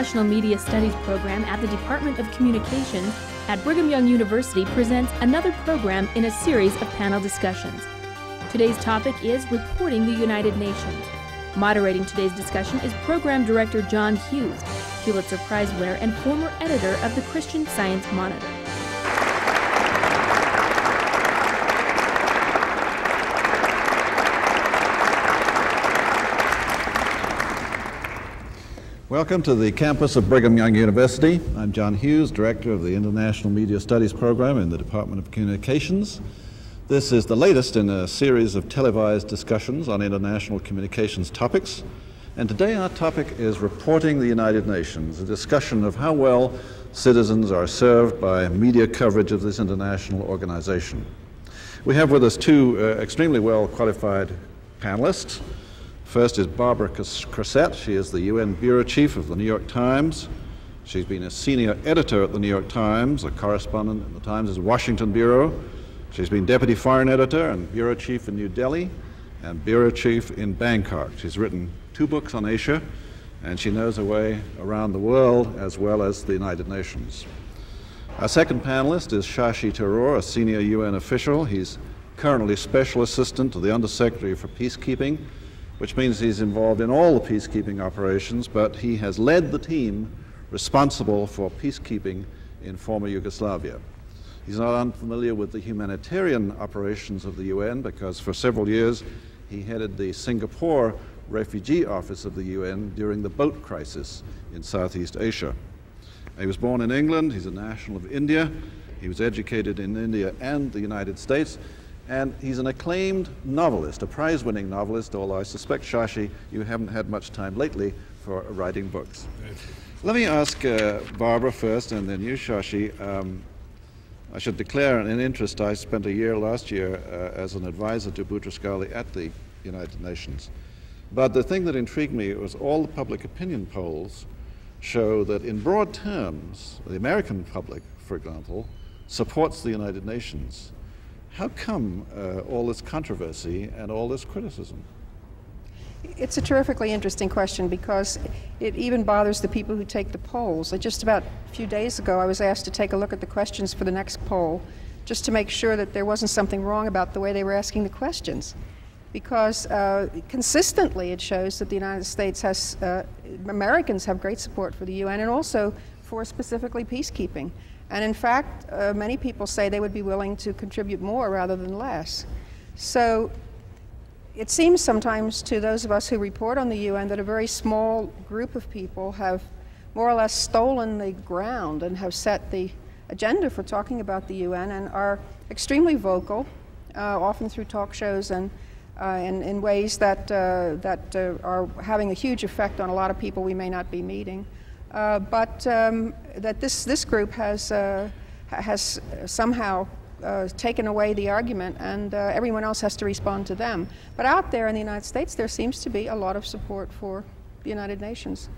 International Media Studies program at the Department of Communications at Brigham Young University presents another program in a series of panel discussions. Today's topic is Reporting the United Nations. Moderating today's discussion is Program Director John Hughes, Pulitzer Prize winner and former editor of the Christian Science Monitor. Welcome to the campus of Brigham Young University. I'm John Hughes, Director of the International Media Studies program in the Department of Communications. This is the latest in a series of televised discussions on international communications topics. And today our topic is Reporting the United Nations, a discussion of how well citizens are served by media coverage of this international organization. We have with us two extremely well qualified panelists. First is Barbara Crossette. She is the UN Bureau Chief of the New York Times. She's been a senior editor at the New York Times, a correspondent in the Times' Washington Bureau. She's been Deputy Foreign Editor and Bureau Chief in New Delhi and Bureau Chief in Bangkok. She's written 2 books on Asia, and she knows her way around the world as well as the United Nations. Our second panelist is Shashi Tharoor, a senior UN official. He's currently Special Assistant to the Undersecretary for Peacekeeping, which means he's involved in all the peacekeeping operations, but he has led the team responsible for peacekeeping in former Yugoslavia. He's not unfamiliar with the humanitarian operations of the UN because for several years he headed the Singapore Refugee Office of the UN during the boat crisis in Southeast Asia. He was born in England. He's a national of India. He was educated in India and the United States. And he's an acclaimed novelist, a prize-winning novelist, although I suspect, Shashi, you haven't had much time lately for writing books. Right. Let me ask Barbara first, and then you, Shashi. I should declare an interest. I spent a year last year as an advisor to Boutros Ghali at the United Nations. But the thing that intrigued me was all the public opinion polls show that in broad terms, the American public, for example, supports the United Nations. How come all this controversy and all this criticism? It's a terrifically interesting question because it even bothers the people who take the polls. Just about a few days ago, I was asked to take a look at the questions for the next poll just to make sure that there wasn't something wrong about the way they were asking the questions. Because consistently it shows that the United States has, Americans have great support for the UN and also for specifically peacekeeping. And in fact, many people say they would be willing to contribute more rather than less. So it seems sometimes to those of us who report on the UN that a very small group of people have more or less stolen the ground and have set the agenda for talking about the UN and are extremely vocal, often through talk shows and in ways that are having a huge effect on a lot of people we may not be meeting. But that this group has somehow taken away the argument, and everyone else has to respond to them. But out there in the United States, there seems to be a lot of support for the United Nations.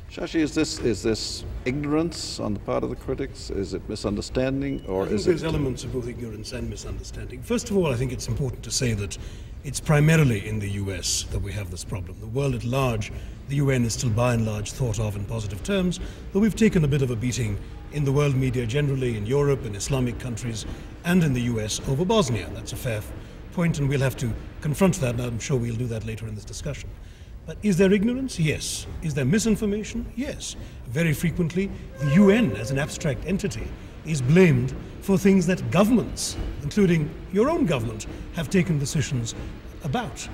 Shashi, is this ignorance on the part of the critics? Is it misunderstanding, or is it? There's elements of both ignorance and misunderstanding. First of all, I think it's important to say that it's primarily in the US that we have this problem. The world at large, the UN is still by and large thought of in positive terms, though we've taken a bit of a beating in the world media generally, in Europe, in Islamic countries, and in the US over Bosnia. That's a fair point, and we'll have to confront that, and I'm sure we'll do that later in this discussion. But is there ignorance? Yes. Is there misinformation? Yes. Very frequently, the UN as an abstract entity is blamed for things that governments, including your own government, have taken decisions about.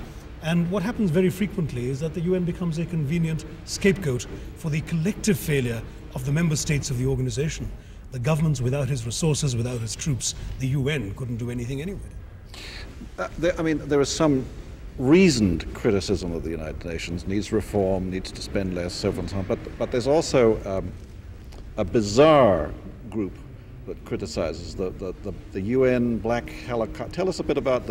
And what happens very frequently is that the UN becomes a convenient scapegoat for the collective failure of the member states of the organization. The governments, without his resources, without his troops, the UN couldn't do anything anyway. There is some reasoned criticism of the United Nations, needs reform, needs to spend less, so on and so on. But there's also a bizarre group that criticizes the UN black helicopter. Tell us a bit about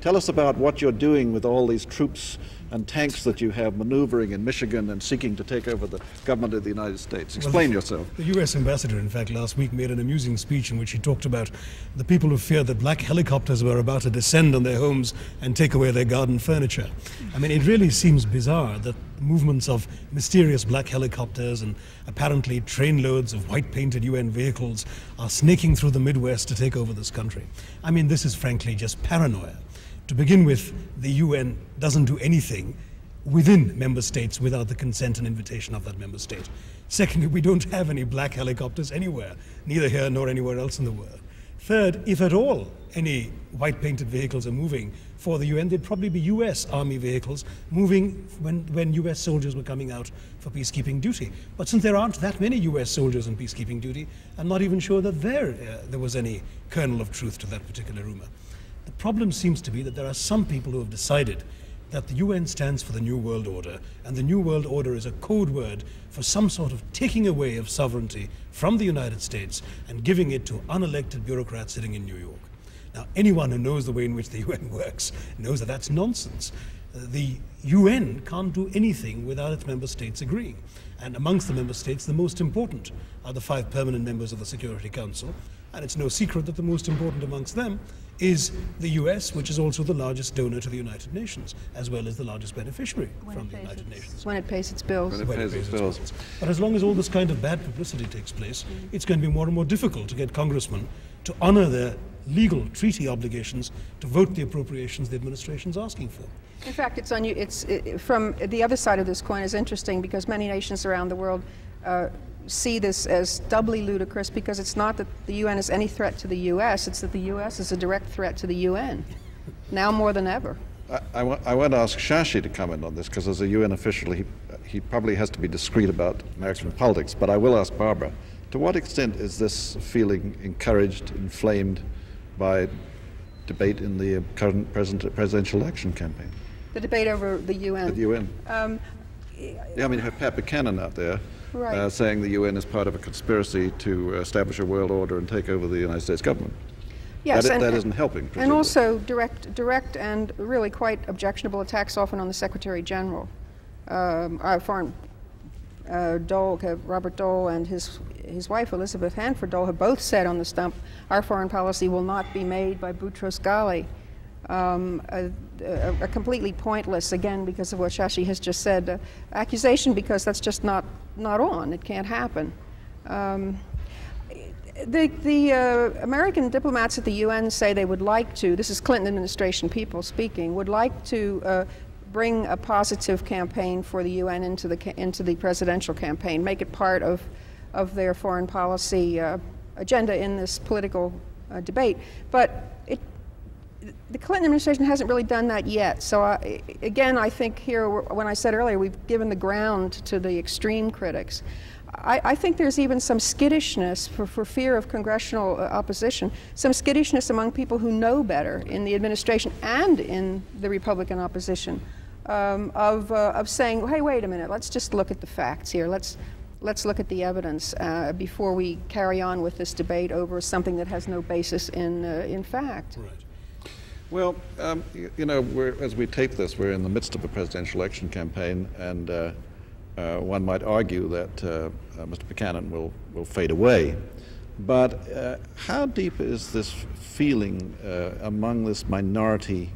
tell us about what you're doing with all these troops and tanks that you have maneuvering in Michigan and seeking to take over the government of the United States. Explain yourself. The US ambassador, in fact, last week made an amusing speech in which he talked about the people who feared that black helicopters were about to descend on their homes and take away their garden furniture. I mean, it really seems bizarre that movements of mysterious black helicopters and apparently trainloads of white-painted UN vehicles are snaking through the Midwest to take over this country. I mean, this is frankly just paranoia. To begin with, the UN doesn't do anything within member states without the consent and invitation of that member state. Secondly, we don't have any black helicopters anywhere, neither here nor anywhere else in the world. Third, if at all any white-painted vehicles are moving for the UN, they'd probably be US Army vehicles moving when US soldiers were coming out for peacekeeping duty. But since there aren't that many US soldiers on peacekeeping duty, I'm not even sure that there was any kernel of truth to that particular rumor. The problem seems to be that there are some people who have decided that the UN stands for the New World Order, and the New World Order is a code word for some sort of taking away of sovereignty from the United States and giving it to unelected bureaucrats sitting in New York. Now, anyone who knows the way in which the UN works knows that that's nonsense. The UN can't do anything without its member states agreeing. And amongst the member states, the most important are the 5 permanent members of the Security Council. And it's no secret that the most important amongst them is the US, which is also the largest donor to the United Nations, as well as the largest beneficiary from the United Nations. When it pays its bills. When it pays its bills. But as long as all this kind of bad publicity takes place, it's going to be more and more difficult to get congressmen to honor their legal treaty obligations to vote the appropriations the administration's asking for. In fact, from the other side of this coin is interesting because many nations around the world see this as doubly ludicrous because it's not that the UN is any threat to the US, it's that the US is a direct threat to the UN, now more than ever. I want to ask Shashi to comment on this because as a UN official he probably has to be discreet about American politics, but I will ask Barbara, to what extent is this feeling encouraged, inflamed by debate in the current presidential election campaign? The debate over the UN? The UN. Yeah, I mean, you have Pat Buchanan out there right. Saying the UN is part of a conspiracy to establish a world order and take over the United States government. Yes, that isn't helping, presumably. And also direct and really quite objectionable attacks often on the Secretary General. Our foreign Dole, Robert Dole and his wife Elizabeth Hanford Dole have both said on the stump, our foreign policy will not be made by Boutros Ghali. A completely pointless, again, because of what Shashi has just said, accusation because that's just not on. It can't happen. The American diplomats at the UN say they would like to, this is Clinton administration people speaking, would like to bring a positive campaign for the UN into the presidential campaign, make it part of their foreign policy agenda in this political debate. But the Clinton administration hasn't really done that yet. So again, I think here, when I said earlier, we've given the ground to the extreme critics. I think there's even some skittishness for fear of congressional opposition, some skittishness among people who know better in the administration and in the Republican opposition of saying, hey, wait a minute, let's just look at the facts here. Let's look at the evidence before we carry on with this debate over something that has no basis in fact. Right. Well, you know, as we tape this, we're in the midst of a presidential election campaign, and one might argue that Mr. Buchanan will fade away. But how deep is this feeling among this minority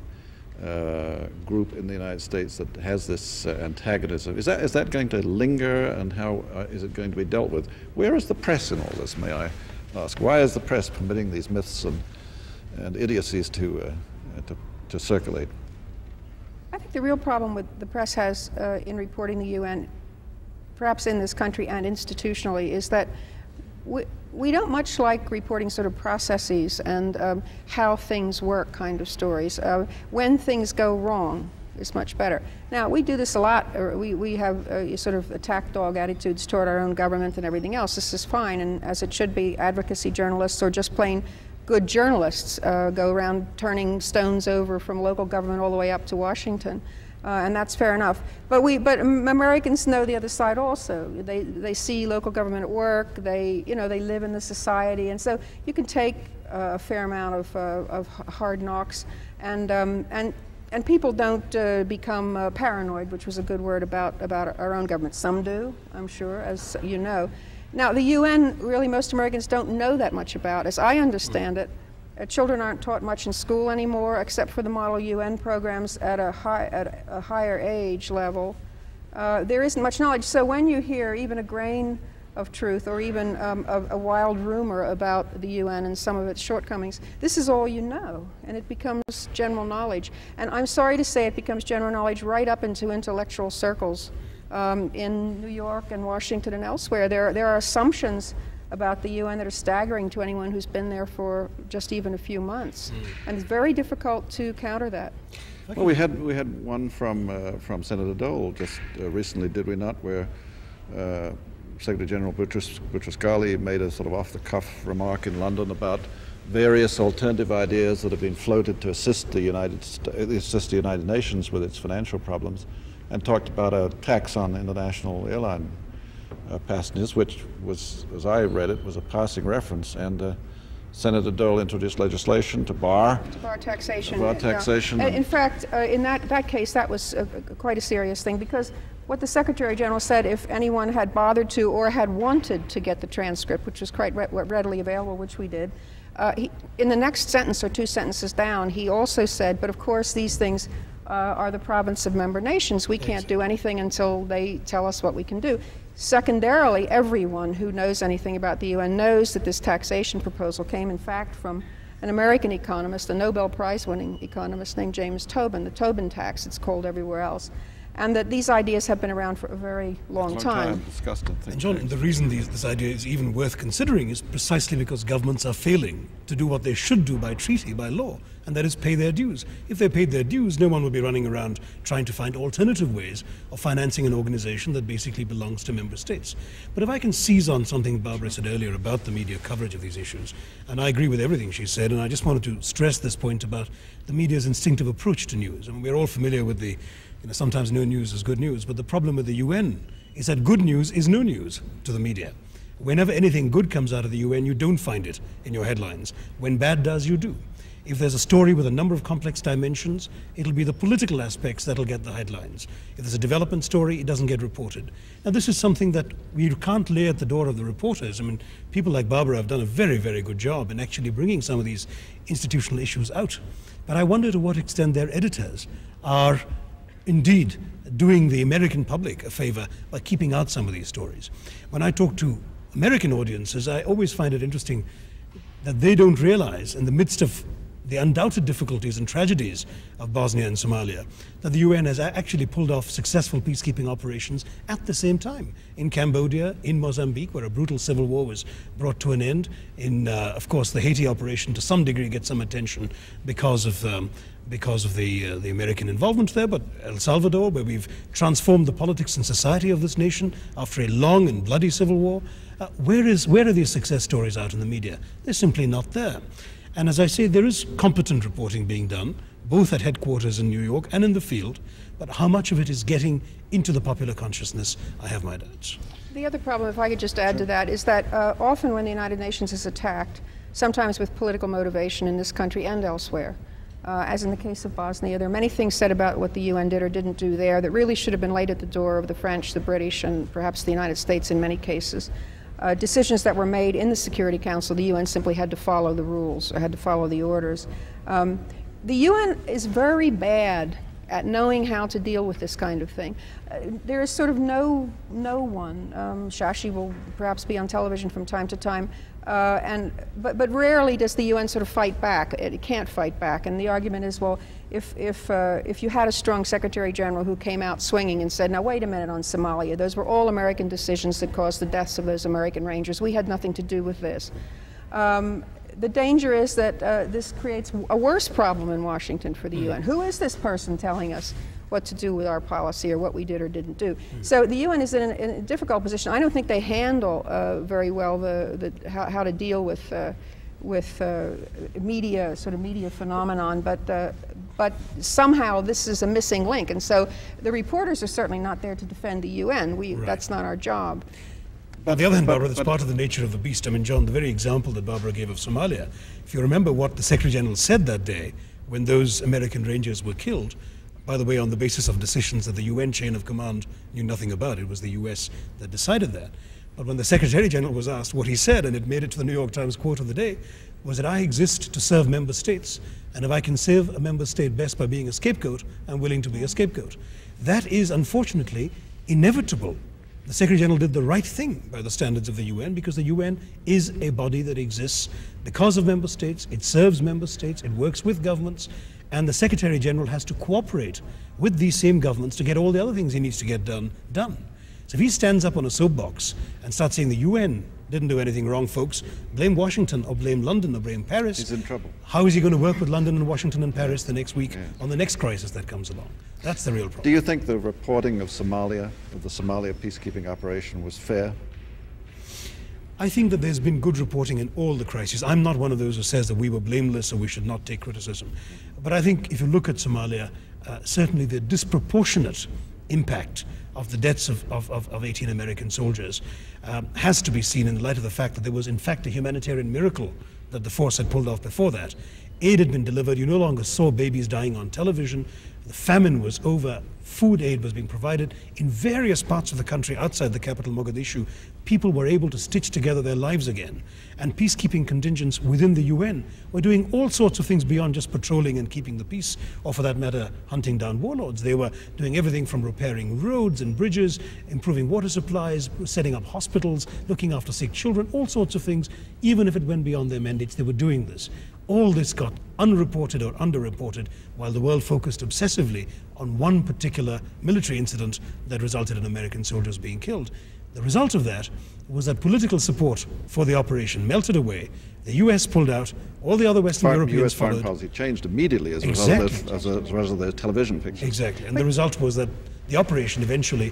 group in the United States that has this antagonism? Is that going to linger, and how is it going to be dealt with? Where is the press in all this, may I ask? Why is the press permitting these myths and idiocies to circulate? I think the real problem with the press has in reporting the UN, perhaps in this country and institutionally, is that we don't much like reporting sort of processes and how things work kind of stories. When things go wrong is much better. Now, we do this a lot. We have sort of attack dog attitudes toward our own government and everything else. This is fine, and as it should be, advocacy journalists or just plain good journalists go around turning stones over from local government all the way up to Washington, and that's fair enough. But Americans know the other side also. They see local government at work. They live in the society, and so you can take a fair amount of hard knocks, and people don't become paranoid, which was a good word about our own government. Some do, I'm sure, as you know. Now, the UN, really, most Americans don't know that much about. As I understand it, children aren't taught much in school anymore, except for the model UN programs at a higher age level. there isn't much knowledge. So when you hear even a grain of truth or even a wild rumor about the UN and some of its shortcomings, this is all you know, and it becomes general knowledge. And I'm sorry to say it becomes general knowledge right up into intellectual circles in New York and Washington and elsewhere. There are assumptions about the UN that are staggering to anyone who's been there for just even a few months. And it's very difficult to counter that. Well, we had one from Senator Dole just recently, did we not, where Secretary General Boutros-Ghali made a sort of off-the-cuff remark in London about various alternative ideas that have been floated to assist the United Nations with its financial problems, and talked about a tax on international airline passengers, which was, as I read it, was a passing reference. And Senator Dole introduced legislation to bar taxation. Yeah. In fact, in that case, that was quite a serious thing, because what the Secretary General said, if anyone had bothered to or had wanted to get the transcript, which was quite readily available, which we did, in the next sentence or two sentences down, he also said, but of course these things are the province of member nations. We can't do anything until they tell us what we can do. Secondarily, everyone who knows anything about the UN knows that this taxation proposal came, in fact, from an American economist, a Nobel Prize-winning economist named James Tobin, the Tobin tax, it's called everywhere else. And that these ideas have been around for a very long time. Discussed and and John, the reason this idea is even worth considering is precisely because governments are failing to do what they should do by treaty, by law, and that is pay their dues. If they paid their dues, no one would be running around trying to find alternative ways of financing an organization that basically belongs to member states. But if I can seize on something Barbara said earlier about the media coverage of these issues, and I agree with everything she said, and I just wanted to stress this point about the media's instinctive approach to news. I mean, we're all familiar with the sometimes no news is good news, but the problem with the UN is that good news is no news to the media. Whenever anything good comes out of the UN, you don't find it in your headlines. When bad does, you do. If there's a story with a number of complex dimensions, it'll be the political aspects that'll get the headlines. If there's a development story, it doesn't get reported. Now, this is something that we can't lay at the door of the reporters. I mean, people like Barbara have done a very, very good job in actually bringing some of these institutional issues out. But I wonder to what extent their editors are indeed doing the American public a favor by keeping out some of these stories. When I talk to American audiences, I always find it interesting that they don't realize, in the midst of the undoubted difficulties and tragedies of Bosnia and Somalia, that the UN has actually pulled off successful peacekeeping operations at the same time. In Cambodia, in Mozambique, where a brutal civil war was brought to an end. In, of course, the Haiti operation to some degree gets some attention because of the American involvement there, but El Salvador, where we've transformed the politics and society of this nation after a long and bloody civil war. Where are these success stories out in the media? They're simply not there. And as I say, there is competent reporting being done, both at headquarters in New York and in the field, but how much of it is getting into the popular consciousness, I have my doubts. The other problem, if I could just add to that, is that often when the United Nations is attacked, sometimes with political motivation in this country and elsewhere, as in the case of Bosnia, there are many things said about what the UN did or didn't do there that really should have been laid at the door of the French, the British, and perhaps the United States in many cases. Decisions that were made in the Security Council, the UN simply had to follow the rules or had to follow the orders. The UN is very bad at knowing how to deal with this kind of thing. There is sort of no one. Shashi will perhaps be on television from time to time, but rarely does the UN sort of fight back. It can't fight back, and the argument is, well, if you had a strong Secretary General who came out swinging and said, now wait a minute on Somalia, those were all American decisions that caused the deaths of those American Rangers. We had nothing to do with this. The danger is that this creates a worse problem in Washington for the UN. Who is this person telling us what to do with our policy or what we did or didn't do? So the UN is in a difficult position. I don't think they handle very well how to deal with media phenomenon, but somehow this is a missing link, and so the reporters are certainly not there to defend the UN. Right. That's not our job. On the other hand, Barbara, that's part of the nature of the beast. I mean, John, the very example that Barbara gave of Somalia, if you remember what the Secretary General said that day when those American Rangers were killed, by the way, on the basis of decisions that the UN chain of command knew nothing about. It was the US that decided that. But when the Secretary General was asked, what he said, and it made it to the New York Times quote of the day, was that I exist to serve member states, and if I can serve a member state best by being a scapegoat, I'm willing to be a scapegoat. That is, unfortunately, inevitable, the Secretary General did the right thing by the standards of the UN, because the UN is a body that exists because of member states, it serves member states, it works with governments, and the Secretary General has to cooperate with these same governments to get all the other things he needs to get done. So if he stands up on a soapbox and starts saying the UN didn't do anything wrong, folks, blame Washington or blame London or blame Paris, he's in trouble. How is he going to work with London and Washington and Paris the next week on the next crisis that comes along? That's the real problem. Do you think the reporting of Somalia, of the Somalia peacekeeping operation, was fair? I think that there's been good reporting in all the crises. I'm not one of those who says that we were blameless or we should not take criticism. But I think if you look at Somalia, certainly the disproportionate impact of the deaths of 18 American soldiers has to be seen in the light of the fact that there was in fact a humanitarian miracle that the force had pulled off before that. Aid had been delivered, you no longer saw babies dying on television, the famine was over, food aid was being provided. In various parts of the country outside the capital, Mogadishu, people were able to stitch together their lives again. And peacekeeping contingents within the UN were doing all sorts of things beyond just patrolling and keeping the peace, or for that matter, hunting down warlords. They were doing everything from repairing roads and bridges, improving water supplies, setting up hospitals, looking after sick children, all sorts of things. Even if it went beyond their mandates, they were doing this. All this got unreported or underreported while the world focused obsessively on one particular military incident that resulted in American soldiers being killed. The result of that was that political support for the operation melted away. The US pulled out, all the other Western Europeans US foreign followed. policy changed immediately as a result of the television pictures. Exactly, and the result was that the operation eventually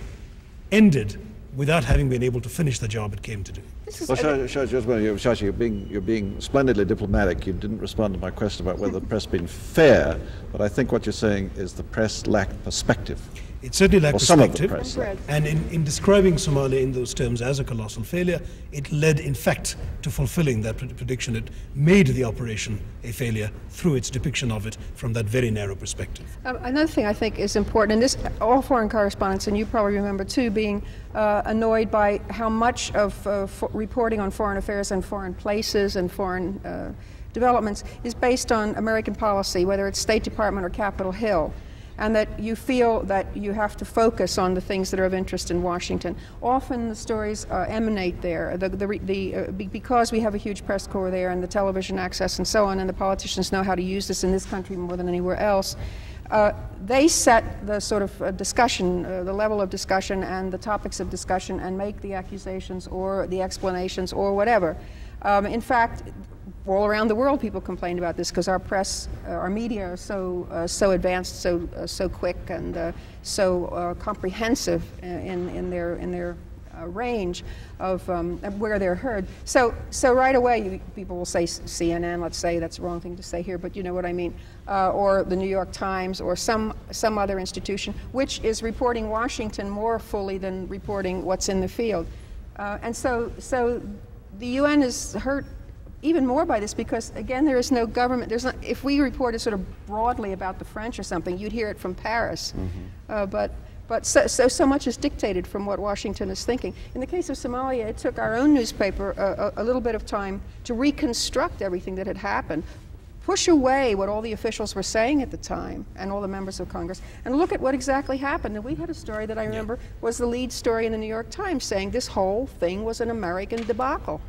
ended without having been able to finish the job it came to do. Well, Shashi, you're being splendidly diplomatic. You didn't respond to my question about whether the press has been fair, but I think what you're saying is the press lacked perspective. It certainly lacked perspective, some of the press. And in describing Somalia in those terms as a colossal failure, it led in fact to fulfilling that prediction. It made the operation a failure through its depiction of it from that very narrow perspective. Another thing I think is important, and this, all foreign correspondents, and you probably remember too, being annoyed by how much of reporting on foreign affairs and foreign places and foreign developments is based on American policy, whether it's State Department or Capitol Hill, and that you feel that you have to focus on the things that are of interest in Washington. Often the stories emanate there, because we have a huge press corps there and the television access and so on, and the politicians know how to use this in this country more than anywhere else. They set the sort of discussion, the level of discussion and the topics of discussion, and make the accusations or the explanations or whatever. In fact, all around the world people complain about this because our press, our media are so advanced, so quick, and so comprehensive in their range of where they're heard. So right away people will say CNN, let's say, that's the wrong thing to say here, but you know what I mean, or the New York Times, or some other institution which is reporting Washington more fully than reporting what's in the field. And so the UN is hurt even more by this because, again, there is no government. There's not, if we reported sort of broadly about the French or something, you'd hear it from Paris. But so much is dictated from what Washington is thinking. In the case of Somalia, it took our own newspaper a little bit of time to reconstruct everything that had happened, push away what all the officials were saying at the time and all the members of Congress, and look at what exactly happened. And we had a story that I remember was the lead story in the New York Times saying this whole thing was an American debacle.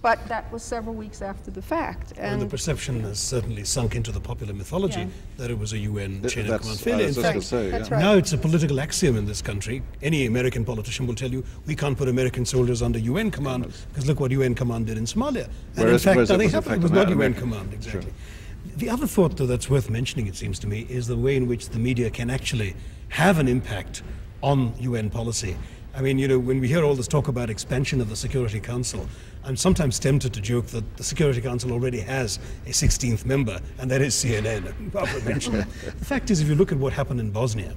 But that was several weeks after the fact. And the perception has certainly sunk into the popular mythology that it was a UN chain of command failure. In fact, that's right. Now it's a political axiom in this country. Any American politician will tell you, we can't put American soldiers under UN command because look what UN command did in Somalia. And in fact, it was not UN command, exactly. Sure. The other thought, though, that's worth mentioning, it seems to me, is the way in which the media can actually have an impact on UN policy. I mean, you know, when we hear all this talk about expansion of the Security Council, I'm sometimes tempted to joke that the Security Council already has a 16th member, and that is CNN. Barbara mentioned it. The fact is, if you look at what happened in Bosnia,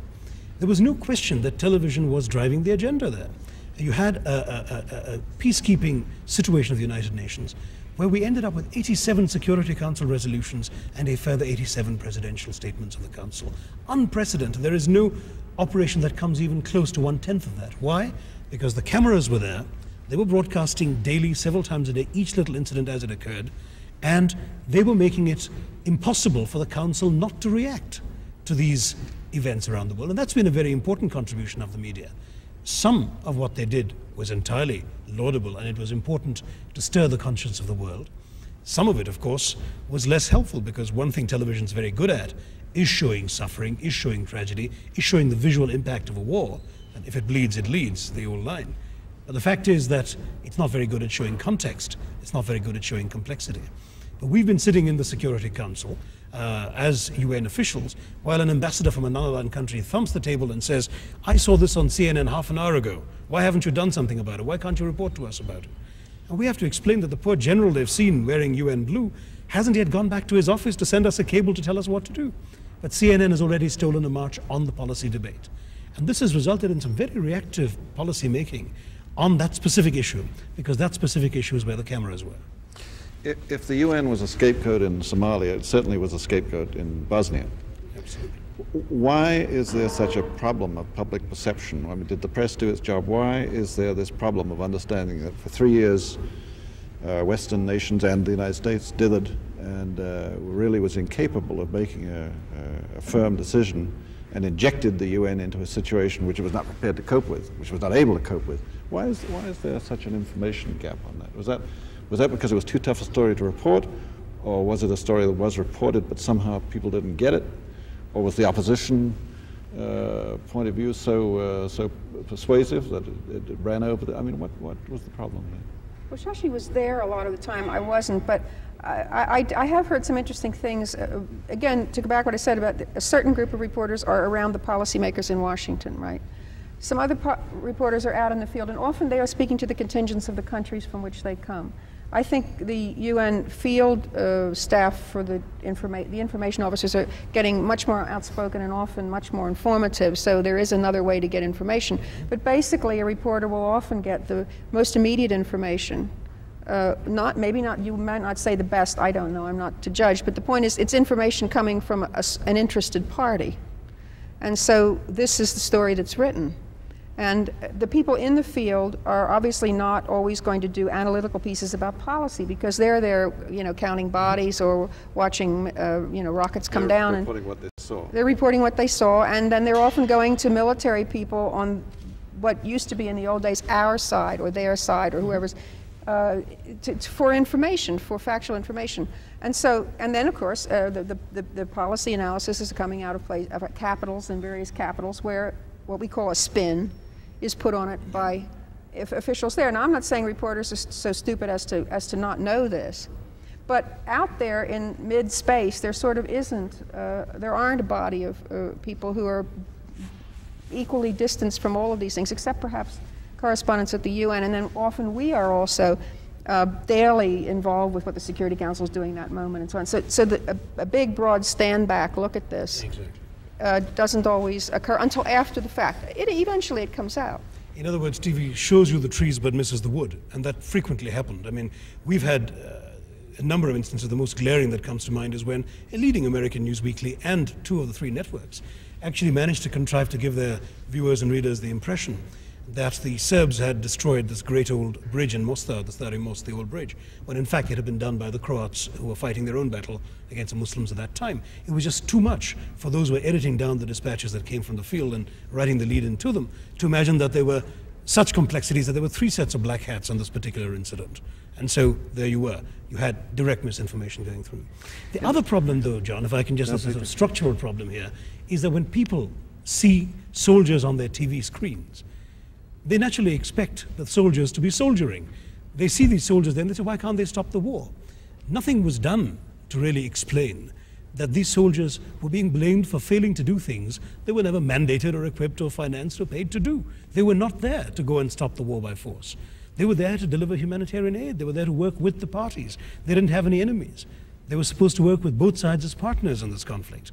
there was no question that television was driving the agenda there. You had a peacekeeping situation of the United Nations where we ended up with 87 Security Council resolutions and a further 87 presidential statements of the Council. Unprecedented. There is no operation that comes even close to 1/10 of that. Why? Because the cameras were there. They were broadcasting daily, several times a day, each little incident as it occurred, and they were making it impossible for the Council not to react to these events around the world. And that's been a very important contribution of the media. Some of what they did was entirely laudable, and it was important to stir the conscience of the world. Some of it, of course, was less helpful, because one thing television is very good at is showing suffering, is showing tragedy, is showing the visual impact of a war. And if it bleeds, it leads, the old line. But the fact is that it's not very good at showing context. It's not very good at showing complexity. But we've been sitting in the Security Council as UN officials, while an ambassador from another country thumps the table and says, I saw this on CNN half an hour ago. Why haven't you done something about it? Why can't you report to us about it? And we have to explain that the poor general they've seen wearing UN blue hasn't yet gone back to his office to send us a cable to tell us what to do. But CNN has already stolen a march on the policy debate. And this has resulted in some very reactive policy making on that specific issue, because that specific issue is where the cameras were. If the UN was a scapegoat in Somalia, it certainly was a scapegoat in Bosnia. Absolutely. Why is there such a problem of public perception? I mean, did the press do its job? Why is there this problem of understanding that for 3 years Western nations and the United States dithered and really was incapable of making a firm decision, and injected the UN into a situation which it was not prepared to cope with, which it was not able to cope with? Why is there such an information gap on that? Was that because it was too tough a story to report, or was it a story that was reported but somehow people didn't get it, or was the opposition point of view so persuasive that it ran over I mean, what was the problem there? Well, Shashi was there a lot of the time. I wasn't, but I have heard some interesting things. Again, to go back to what I said about a certain group of reporters are around the policymakers in Washington, right? Some other reporters are out in the field, and often they are speaking to the contingents of the countries from which they come. I think the UN field staff for the information officers are getting much more outspoken and often much more informative, so there is another way to get information. But basically, a reporter will often get the most immediate information. Maybe not, you might not say the best, I don't know, I'm not to judge, but the point is it's information coming from an interested party. And so this is the story that's written. And the people in the field are obviously not always going to do analytical pieces about policy, because they're there, counting bodies or watching, rockets come down. They're reporting what they saw. They're reporting what they saw, and then they're often going to military people on what used to be in the old days our side or their side or whoever's, for information, for factual information. And then of course the policy analysis is coming out of capitals and various capitals where what we call a spin is put on it by officials there. Now, I'm not saying reporters are so stupid as to not know this, but out there in mid-space, there sort of there aren't a body of people who are equally distanced from all of these things, except perhaps correspondents at the UN, and then often we are also daily involved with what the Security Council is doing that moment and so on. So a big, broad stand-back look at this. Exactly. Doesn't always occur until after the fact. Eventually it comes out. In other words, TV shows you the trees but misses the wood, and that frequently happened. I mean, we've had a number of instances. The most glaring that comes to mind is when a leading American news weekly and 2 of the 3 networks actually managed to contrive to give their viewers and readers the impression that the Serbs had destroyed this great old bridge in Mostar, the Stari Most, the old bridge, when in fact it had been done by the Croats who were fighting their own battle against the Muslims at that time. It was just too much for those who were editing down the dispatches that came from the field and writing the lead into them to imagine that there were such complexities that there were 3 sets of black hats on this particular incident. And so there you were. You had direct misinformation going through. The other problem though, John, if I can just, there's a structural problem here, is that when people see soldiers on their TV screens, they naturally expect the soldiers to be soldiering. They see these soldiers there and they say, why can't they stop the war? Nothing was done to really explain that these soldiers were being blamed for failing to do things they were never mandated or equipped or financed or paid to do. They were not there to go and stop the war by force. They were there to deliver humanitarian aid. They were there to work with the parties. They didn't have any enemies. They were supposed to work with both sides as partners in this conflict.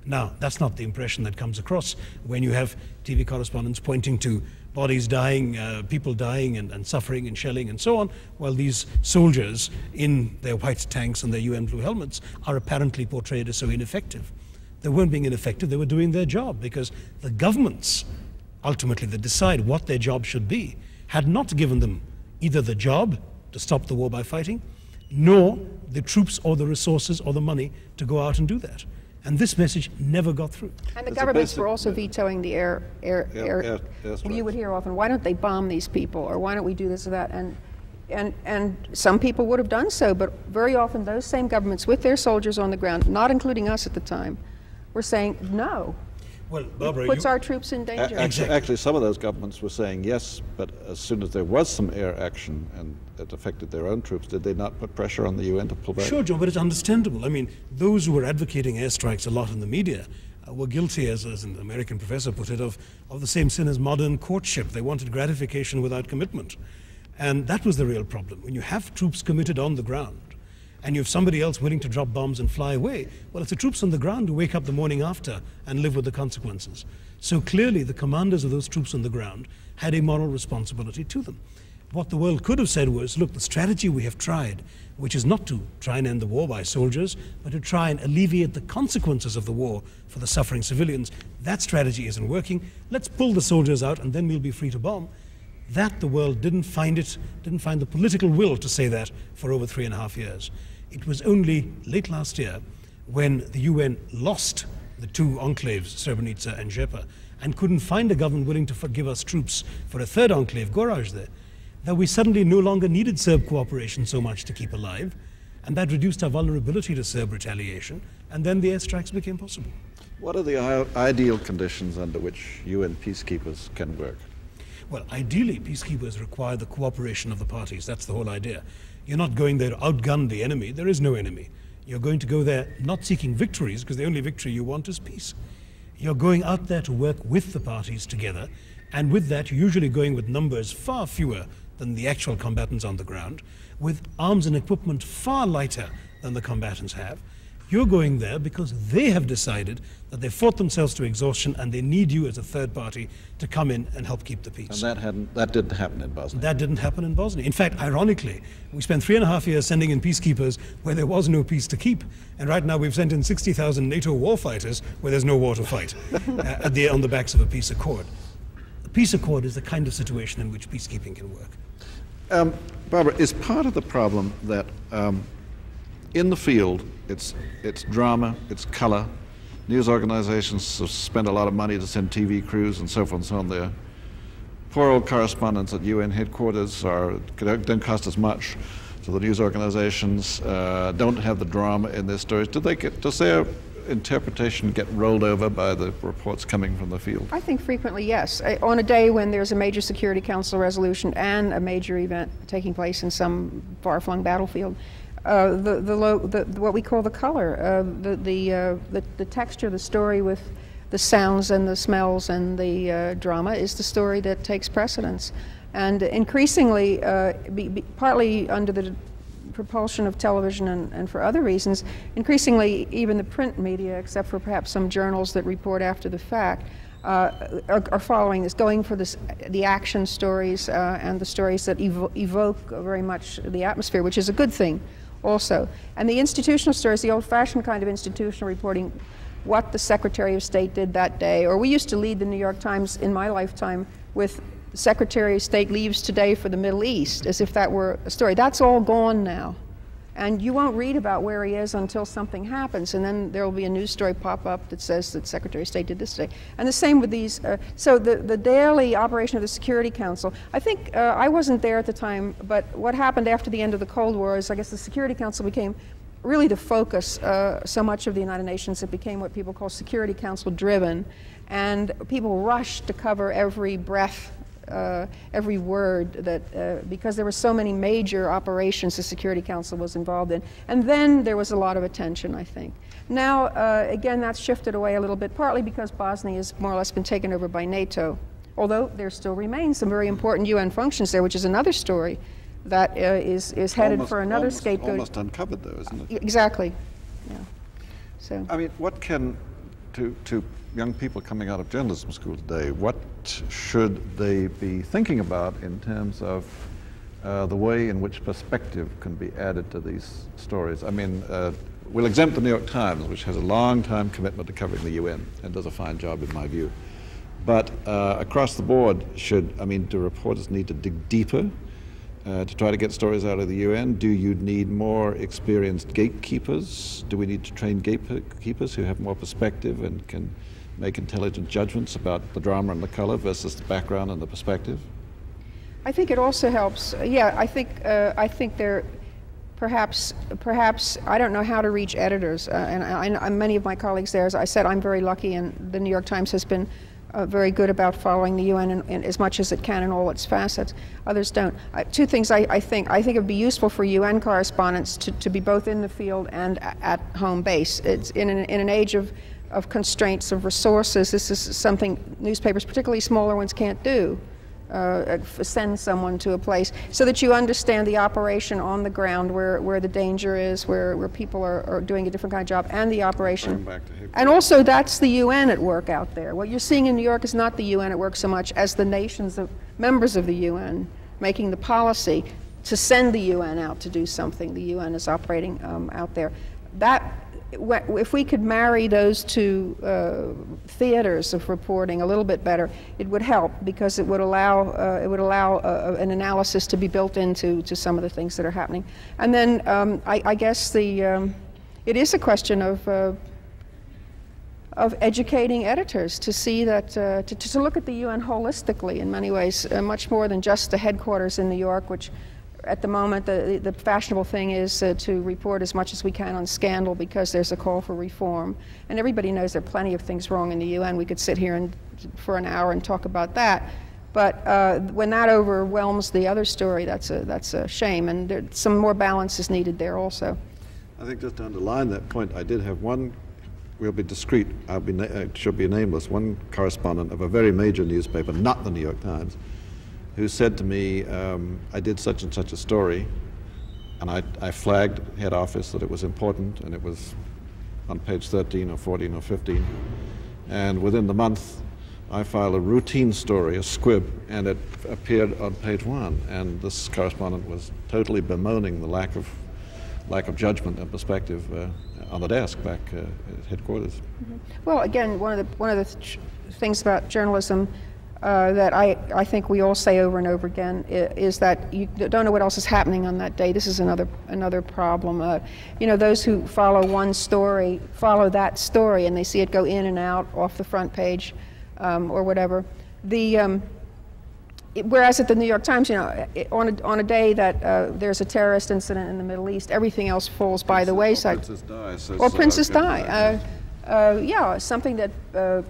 Now, that's not the impression that comes across when you have TV correspondents pointing to bodies dying, people dying and suffering and shelling and so on, while these soldiers in their white tanks and their UN blue helmets are apparently portrayed as so ineffective. They weren't being ineffective, they were doing their job, because the governments, ultimately that decide what their job should be, had not given them either the job to stop the war by fighting, nor the troops or the resources or the money to go out and do that. And this message never got through. And the governments were also vetoing the air you would hear often, why don't they bomb these people, or why don't we do this or that? And some people would have done so, but very often those same governments with their soldiers on the ground, not including us at the time, were saying no. Well, Barbara, it puts our troops in danger. Actually, some of those governments were saying yes, but as soon as there was some air action and it affected their own troops, did they not put pressure on the UN to pull back? Sure, John, but it's understandable. I mean, those who were advocating airstrikes a lot in the media were guilty, as an American professor put it, of the same sin as modern courtship. They wanted gratification without commitment. And that was the real problem. When you have troops committed on the ground, and you have somebody else willing to drop bombs and fly away, well, it's the troops on the ground who wake up the morning after and live with the consequences. So clearly the commanders of those troops on the ground had a moral responsibility to them. What the world could have said was, look, the strategy we have tried, which is not to try and end the war by soldiers, but to try and alleviate the consequences of the war for the suffering civilians, that strategy isn't working. Let's pull the soldiers out and then we'll be free to bomb. That the world didn't find the political will to say that for over 3.5 years. It was only late last year when the UN lost the two enclaves, Srebrenica and Žepa, and couldn't find a government willing to give us troops for a third enclave, Goraž there, that we suddenly no longer needed Serb cooperation so much to keep alive, and that reduced our vulnerability to Serb retaliation, and then the airstrikes became possible. What are the ideal conditions under which UN peacekeepers can work? Well, ideally, peacekeepers require the cooperation of the parties. That's the whole idea. You're not going there to outgun the enemy. There is no enemy. You're going to go there not seeking victories, because the only victory you want is peace. You're going out there to work with the parties together, and with that, you're usually going with numbers far fewer than the actual combatants on the ground, with arms and equipment far lighter than the combatants have. You're going there because they have decided that they fought themselves to exhaustion and they need you as a third party to come in and help keep the peace. And that didn't happen in Bosnia? That didn't happen in Bosnia. In fact, ironically, we spent 3.5 years sending in peacekeepers where there was no peace to keep. And right now we've sent in 60,000 NATO warfighters where there's no war to fight on the backs of a peace accord. A peace accord is the kind of situation in which peacekeeping can work. Barbara, is part of the problem that in the field, it's drama, it's color. News organizations have spent a lot of money to send TV crews and so forth and so on there. Poor old correspondents at UN headquarters don't cost as much, so the news organizations don't have the drama in their stories. Does their interpretation get rolled over by the reports coming from the field? I think frequently, yes. On a day when there's a major Security Council resolution and a major event taking place in some far-flung battlefield, what we call the color, the texture, the story with the sounds and the smells and the drama is the story that takes precedence. And increasingly, partly under the propulsion of television and for other reasons, increasingly even the print media, except for perhaps some journals that report after the fact, are following this, going for the action stories and the stories that evoke very much the atmosphere, which is a good thing also. And the institutional stories, the old-fashioned kind of institutional reporting, what the Secretary of State did that day, or we used to lead the New York Times in my lifetime with Secretary of State leaves today for the Middle East, as if that were a story. That's all gone now. And you won't read about where he is until something happens, and then there will be a news story pop up that says that Secretary of State did this today. And the same with these, so the daily operation of the Security Council, I think, I wasn't there at the time, but what happened after the end of the Cold War is, I guess the Security Council became really the focus so much of the United Nations. It became what people call Security Council driven, and people rushed to cover every breath, every word, that because there were so many major operations the Security Council was involved in. And then there was a lot of attention, I think. Now, again, that's shifted away a little bit, partly because Bosnia has more or less been taken over by NATO, although there still remains some very important UN functions there, which is another story that is headed for another scapegoat. Almost uncovered, though, isn't it? Exactly. Yeah. So. I mean, what can, to young people coming out of journalism school today, what should they be thinking about in terms of the way in which perspective can be added to these stories? I mean, we'll exempt the New York Times, which has a long-time commitment to covering the UN and does a fine job in my view. But across the board, do reporters need to dig deeper to try to get stories out of the UN? Do you need more experienced gatekeepers? Do we need to train gatekeepers who have more perspective and can make intelligent judgments about the drama and the color versus the background and the perspective? I think it also helps. Yeah, I think there, perhaps I don't know how to reach editors, and many of my colleagues there, as I said, I'm very lucky, and the New York Times has been very good about following the UN in as much as it can in all its facets. Others don't. Two things I think it would be useful for UN correspondents to be both in the field and at home base. It's in an age of constraints of resources. This is something newspapers, particularly smaller ones, can't do. Send someone to a place so that you understand the operation on the ground, where the danger is, where people are doing a different kind of job, and the operation. And also, that's the UN at work out there. What you're seeing in New York is not the UN at work so much as the nations of members of the UN making the policy to send the UN out to do something. The UN is operating out there. If we could marry those two theaters of reporting a little bit better, it would help, because it would allow an analysis to be built into some of the things that are happening. And then I guess it is a question of educating editors to see that to look at the UN holistically in many ways, much more than just the headquarters in New York, which. At the moment, the fashionable thing is to report as much as we can on scandal, because there's a call for reform. And everybody knows there are plenty of things wrong in the UN. We could sit here for an hour and talk about that. But when that overwhelms the other story, that's a shame. And some more balance is needed there also. I think just to underline that point, I did have one, we'll be discreet, should be nameless, one correspondent of a very major newspaper, not the New York Times, who said to me, I did such and such a story, and I flagged head office that it was important, and it was on page 13 or 14 or 15. And within the month, I filed a routine story, a squib, and it appeared on page 1. And this correspondent was totally bemoaning the lack of judgment and perspective on the desk back at headquarters. Mm-hmm. Well, again, one of the things about journalism that I think we all say over and over again is that you don't know what else is happening on that day. This is another problem. You know, those who follow one story follow that story, and they see it go in and out off the front page or whatever. Whereas at the New York Times, you know, on a day that there's a terrorist incident in the Middle East, everything else falls by the wayside. Or Princess Di. Yeah, something that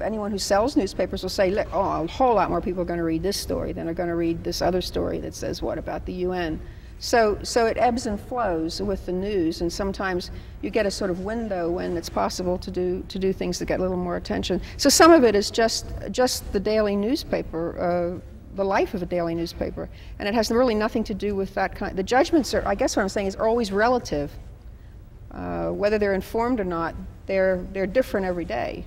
anyone who sells newspapers will say, oh, a whole lot more people are going to read this story than are going to read this other story that says, what about the UN? So it ebbs and flows with the news, and sometimes you get a sort of window when it's possible to do things that get a little more attention. So some of it is just the daily newspaper, the life of a daily newspaper, and it has really nothing to do with that kind. The judgments are, I guess what I'm saying is, are always relative. Whether they're informed or not, they're different every day.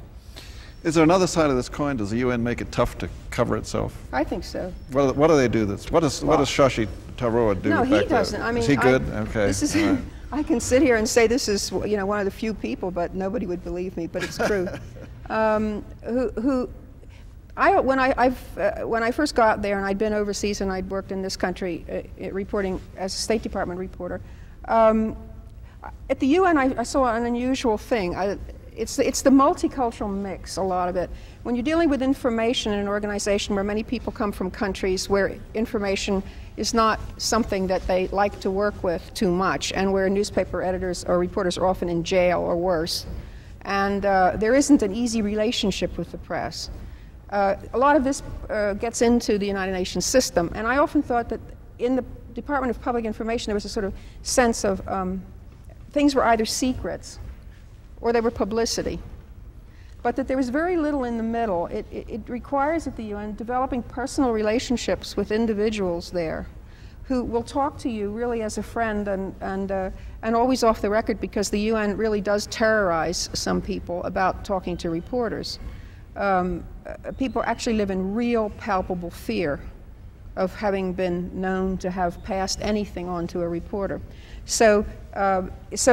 Is there another side of this coin? Does the UN make it tough to cover itself? I think so. What do they do? What does Shashi Tharoor do? No, back he doesn't. there? I mean, is he good? Okay. This is, right. I can sit here and say this is, you know, one of the few people, but nobody would believe me. But it's true. When I first got there, and I'd been overseas and I'd worked in this country reporting as a State Department reporter. At the UN, I saw an unusual thing. It's the multicultural mix, a lot of it. When you're dealing with information in an organization where many people come from countries where information is not something that they like to work with too much, and where newspaper editors or reporters are often in jail or worse, and there isn't an easy relationship with the press. A lot of this gets into the United Nations system, and I often thought that in the Department of Public Information there was a sort of sense of things were either secrets or they were publicity, but that there was very little in the middle. It requires at the UN developing personal relationships with individuals there who will talk to you really as a friend and always off the record, because the UN really does terrorize some people about talking to reporters. People actually live in real palpable fear of having been known to have passed anything on to a reporter. So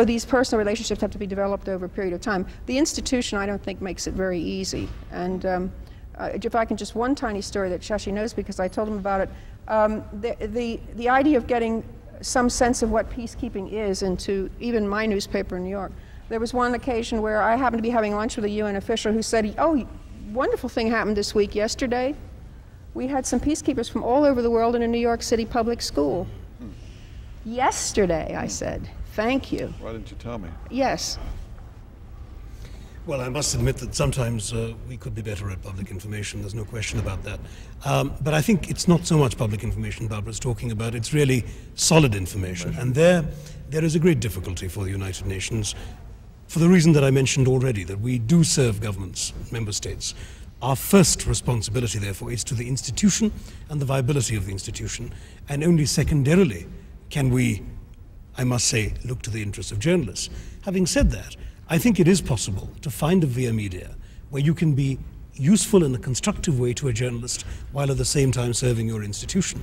these personal relationships have to be developed over a period of time. The institution, I don't think, makes it very easy. And if I can, just one tiny story that Shashi knows because I told him about it. The idea of getting some sense of what peacekeeping is into even my newspaper in New York. There was one occasion where I happened to be having lunch with a UN official who said, oh, wonderful thing happened this week. Yesterday, we had some peacekeepers from all over the world in a New York City public school. Yesterday, I said, thank you. Why didn't you tell me? Yes. Well, I must admit that sometimes we could be better at public information, there's no question about that. But I think it's not so much public information Barbara's talking about, it's really solid information. And there is a great difficulty for the United Nations, for the reason that I mentioned already, that we do serve governments, member states. Our first responsibility, therefore, is to the institution and the viability of the institution, and only secondarily can we, I must say, look to the interests of journalists. Having said that, I think it is possible to find a via media where you can be useful in a constructive way to a journalist while at the same time serving your institution.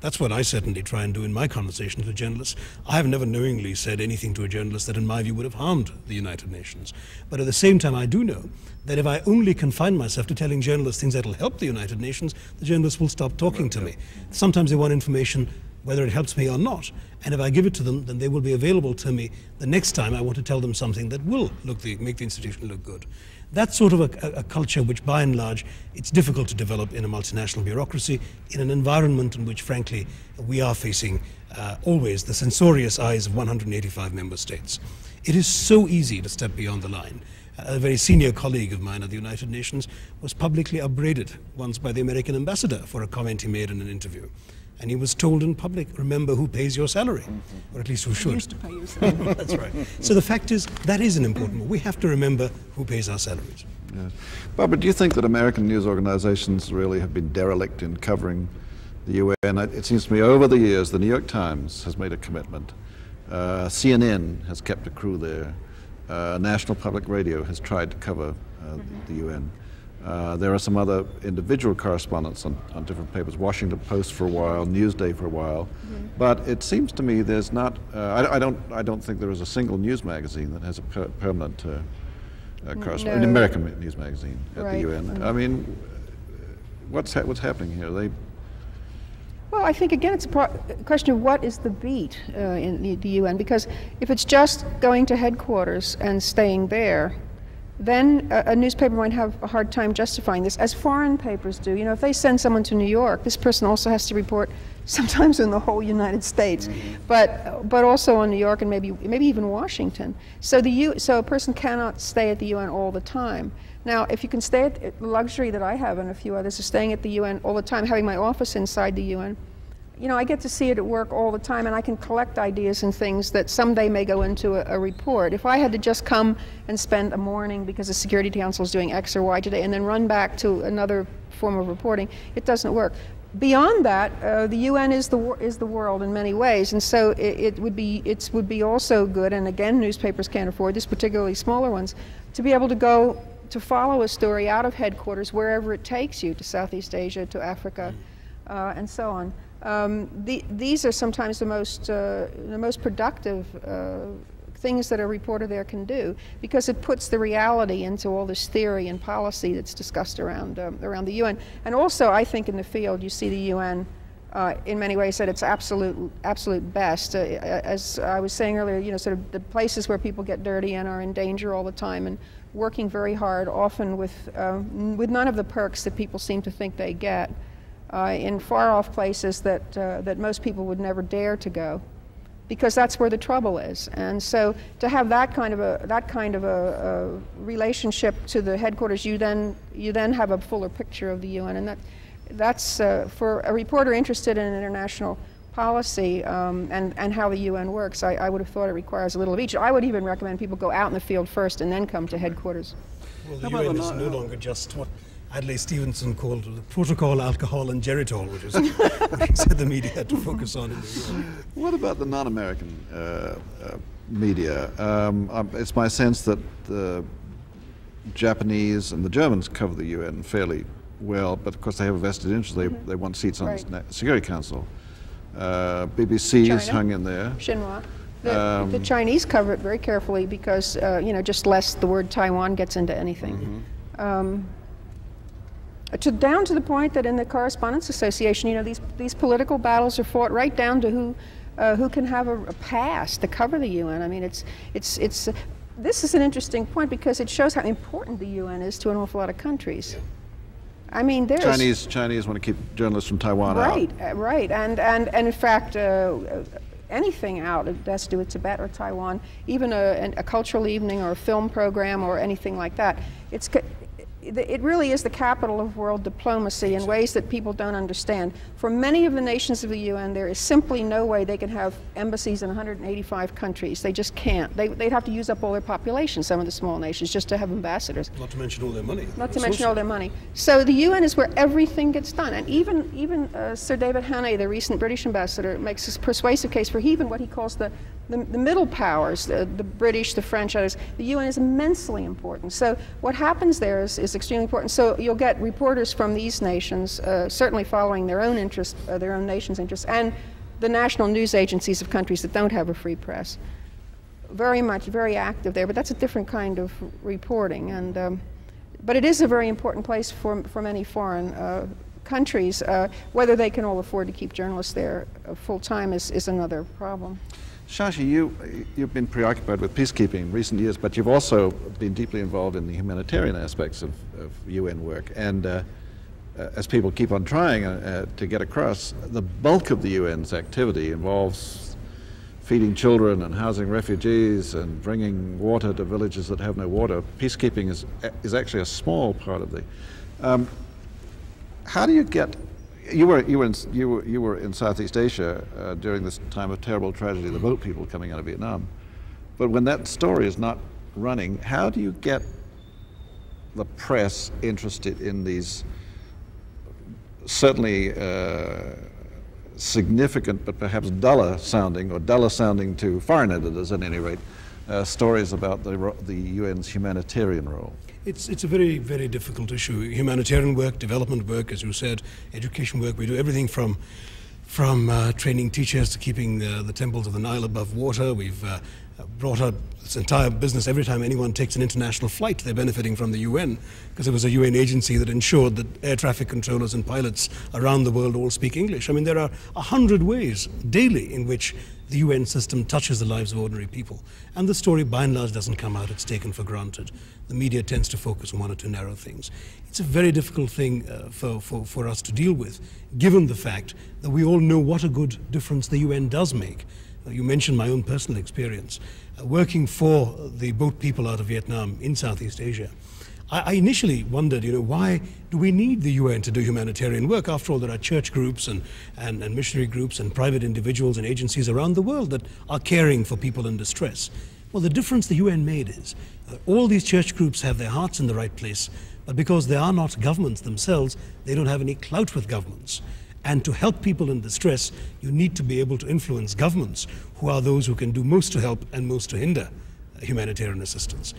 That's what I certainly try and do in my conversations with journalists. I have never knowingly said anything to a journalist that in my view would have harmed the United Nations. But at the same time I do know that if I only confine myself to telling journalists things that will help the United Nations, the journalists will stop talking to me. Sometimes they want information whether it helps me or not. And if I give it to them, then they will be available to me the next time I want to tell them something that will make the institution look good. That's sort of a culture which, by and large, it's difficult to develop in a multinational bureaucracy, in an environment in which, frankly, we are facing always the censorious eyes of 185 member states. It is so easy to step beyond the line. A very senior colleague of mine at the United Nations was publicly upbraided once by the American ambassador for a comment he made in an interview. And he was told in public, remember who pays your salary, or at least who should. Used to pay your salary. That's right. So the fact is, that is an important one. We have to remember who pays our salaries. Yes. Barbara, do you think that American news organizations really have been derelict in covering the UN? It seems to me over the years, the New York Times has made a commitment. CNN has kept a crew there. National Public Radio has tried to cover the UN. There are some other individual correspondents on different papers, Washington Post for a while, Newsday for a while, but it seems to me there's not, I don't think there is a single news magazine that has a permanent correspondent, an American news magazine at the UN. I mean, what's happening here? Well, I think, again, it's a question of what is the beat in the UN, because if it's just going to headquarters and staying there, then a newspaper might have a hard time justifying this, as foreign papers do. You know, if they send someone to New York, this person also has to report sometimes in the whole United States, but also on New York and maybe even Washington. So so a person cannot stay at the UN all the time. Now, if you can stay at the luxury that I have and a few others of staying at the UN all the time, having my office inside the UN, you know, I get to see it at work all the time, and I can collect ideas and things that someday may go into a report. If I had to just come and spend a morning because the Security Council is doing X or Y today and then run back to another form of reporting, it doesn't work. Beyond that, the UN is the world in many ways, and so it would be also good, and again, newspapers can't afford this, particularly smaller ones, to be able to go to follow a story out of headquarters wherever it takes you, to Southeast Asia, to Africa, and so on. These are sometimes the most productive things that a reporter there can do, because it puts the reality into all this theory and policy that's discussed around the UN. And also, I think in the field, you see the UN in many ways at its absolute best. As I was saying earlier, you know, sort of the places where people get dirty and are in danger all the time, and working very hard, often with none of the perks that people seem to think they get. In far-off places that most people would never dare to go, because that's where the trouble is. And so, to have that kind of a relationship to the headquarters, you then have a fuller picture of the UN, and that's for a reporter interested in international policy and how the UN works. I would have thought it requires a little of each. I would even recommend people go out in the field first and then come to headquarters. Well, the UN is no longer just what Adlai Stevenson called the protocol, alcohol, and geritol, which is what he said the media had to focus on in the UN. What about the non-American media? It's my sense that the Japanese and the Germans cover the UN fairly well, but of course they have a vested interest. They want seats on the Security Council. BBC's hung in there. Xinhua. The Chinese cover it very carefully because, you know, just lest the word Taiwan gets into anything. Down to the point that in the Correspondents Association, you know, these political battles are fought right down to who can have a pass to cover the UN. I mean, this is an interesting point because it shows how important the UN is to an awful lot of countries. I mean, there's Chinese want to keep journalists from Taiwan right, out. Right, and in fact, anything out that has to do with Tibet or Taiwan, even a cultural evening or a film program or anything like that, it really is the capital of world diplomacy in ways that people don't understand. For many of the nations of the UN, there is simply no way they can have embassies in 185 countries. They just can't. They'd have to use up all their population, some of the small nations, just to have ambassadors. Not to mention all their money. Not to mention all their money. So the UN is where everything gets done. And even Sir David Haney, the recent British ambassador, makes this persuasive case for even what he calls the middle powers, the British, the French, others. The UN is immensely important. So what happens there is extremely important. So you'll get reporters from these nations, certainly following their own interests, their own nation's interests, and the national news agencies of countries that don't have a free press. Very active there, but that's a different kind of reporting. And but it is a very important place for many foreign countries. Whether they can all afford to keep journalists there full time is another problem. Shashi, you've been preoccupied with peacekeeping in recent years, but you've also been deeply involved in the humanitarian aspects of UN work. And as people keep on trying to get across, the bulk of the UN's activity involves feeding children and housing refugees and bringing water to villages that have no water. Peacekeeping is actually a small part of the. How do you get? You were in Southeast Asia during this time of terrible tragedy, the boat people coming out of Vietnam. But when that story is not running, how do you get the press interested in these certainly significant but perhaps duller sounding to foreign editors at any rate, stories about the UN's humanitarian role? It's a very, very difficult issue. Humanitarian work, development work, as you said, education work. We do everything from training teachers to keeping the temples of the Nile above water. We've brought up this entire business. Every time anyone takes an international flight, they're benefiting from the UN, because it was a UN agency that ensured that air traffic controllers and pilots around the world all speak English. I mean, there are 100 ways daily in which the UN system touches the lives of ordinary people. And the story, by and large, doesn't come out. It's taken for granted. The media tends to focus on one or two narrow things. It's a very difficult thing for us to deal with, given the fact that we all know what a good difference the UN does make. You mentioned my own personal experience. Working for the boat people out of Vietnam in Southeast Asia, I initially wondered, why do we need the UN to do humanitarian work? After all, there are church groups and missionary groups and private individuals and agencies around the world that are caring for people in distress. Well, the difference the UN made is all these church groups have their hearts in the right place, but because they are not governments themselves, they don't have any clout with governments. And to help people in distress, you need to be able to influence governments, who are those who can do most to help and most to hinder humanitarian assistance.